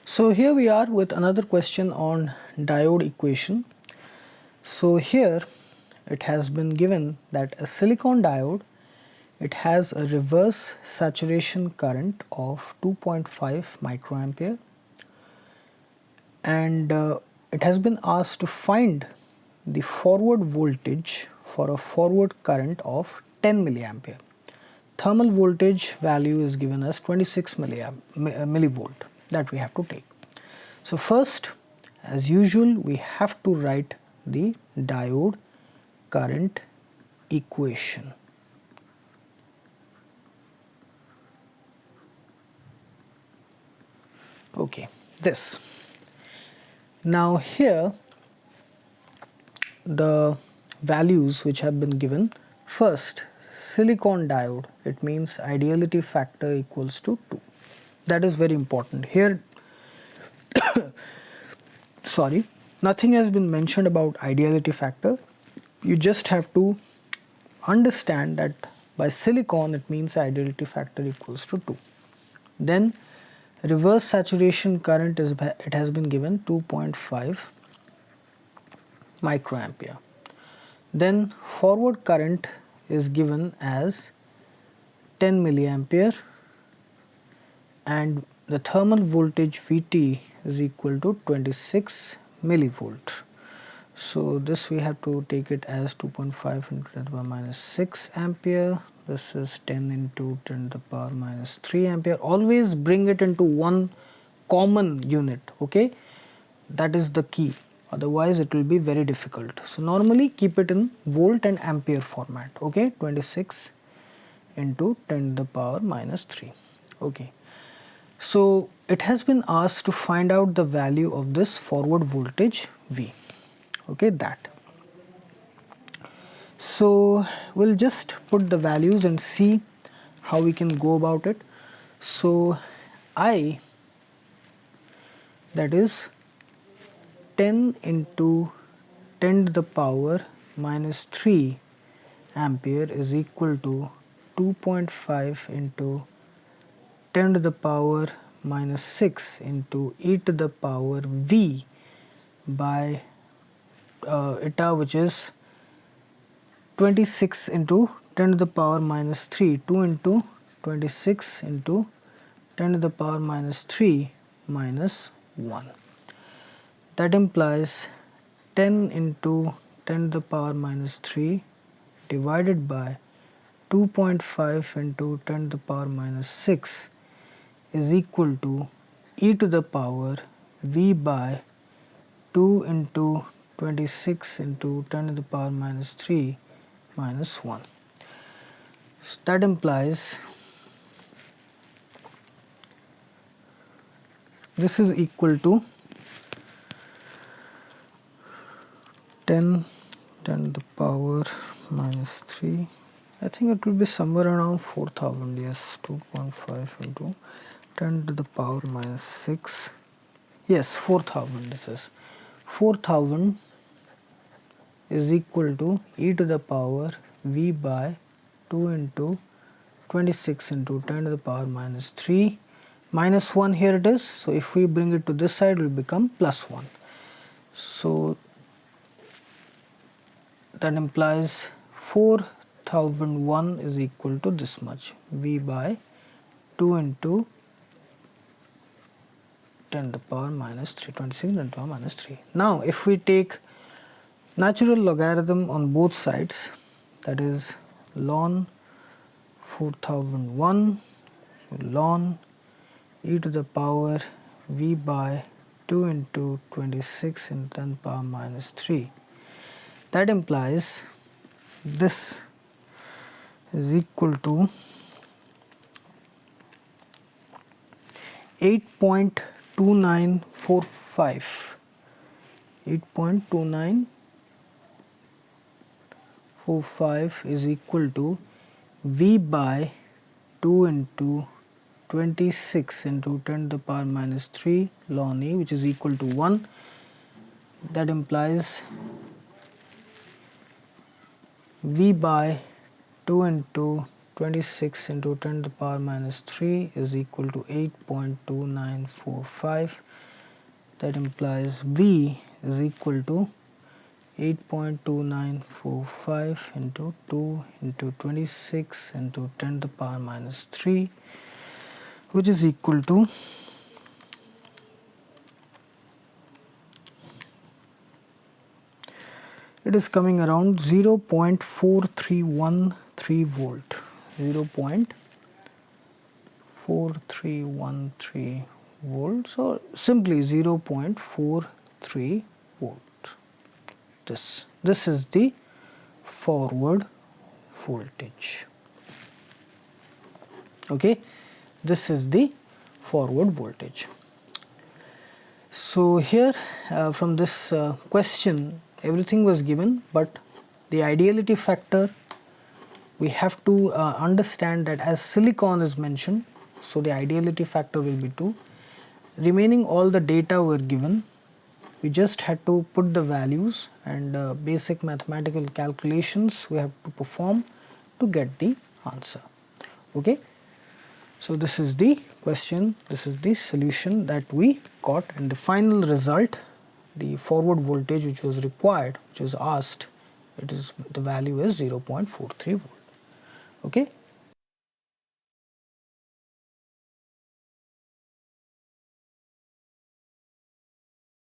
So here we are with another question on diode equation. So here it has been given that a silicon diode, it has a reverse saturation current of 2.5 microampere, and it has been asked to find the forward voltage for a forward current of 10 milliampere. Thermal voltage value is given as 26 millivolt that we have to take. So first, as usual, we have to write the diode current equation. Okay, this. Now here the values which have been given. First, silicon diode, it means ideality factor equals to 2. That is very important. Here sorry, nothing has been mentioned about ideality factor. You just have to understand that by silicon it means ideality factor equals to 2. Then reverse saturation current is, it has been given 2.5 microampere. Then forward current is given as 10 milliampere, and the thermal voltage Vt is equal to 26 millivolt. So this we have to take it as 2.5 into 10 to the power minus 6 ampere. This is 10 into 10 to the power minus 3 ampere. Always bring it into one common unit, okay? That is the key. Otherwise it will be very difficult. So normally keep it in volt and ampere format, okay? 26 into 10 to the power minus 3, okay? So it has been asked to find out the value of this forward voltage V, okay, that. So we'll just put the values and see how we can go about it. So I, that is 10 into 10 to the power minus 3 ampere is equal to 2.5 into 10 to the power minus 6 into e to the power v by eta, which is 26 into 10 to the power minus 3, 2 into 26 into 10 to the power minus 3 minus 1. That implies 10 into 10 to the power minus 3 divided by 2.5 into 10 to the power minus 6 is equal to e to the power v by 2 into 26 into 10 to the power minus 3 minus 1. So that implies this is equal to 10 to the power minus 3. I think it will be somewhere around 4000. Yes, 2.5 into 10 to the power minus 6. Yes, 4000. This is 4000 is equal to e to the power v by 2 into 26 into 10 to the power minus 3 minus 1. Here it is. So if we bring it to this side, it will become plus 1. So that implies 4001 is equal to this much, v by 2 into 10 to the power minus 3, 26 10 to the power minus 3. Now if we take natural logarithm on both sides, that is ln 4001 ln e to the power v by 2 into 26 into 10 to the power minus 3. That implies this is equal to 8.2945. 8.2945 is equal to v by 2 into 26 into 10 to the power minus 3 ln e, which is equal to 1. That implies v by 2 into 26 into 10 to the power minus 3 is equal to 8.2945. That implies V is equal to 8.2945 into 2 into 26 into 10 to the power minus 3, which is equal to it is coming around 0.4313 volt. 0.4313 volts, or simply 0.43 volt. This is the forward voltage. Okay, this is the forward voltage. So here from this question everything was given, but the ideality factor we have to understand that as silicon is mentioned, so the ideality factor will be 2. Remaining all the data were given. We just had to put the values and basic mathematical calculations we have to perform to get the answer. Okay, so this is the question, this is the solution that we got, and the final result, the forward voltage which was required, which was asked, the value is 0.43 volt. Okay.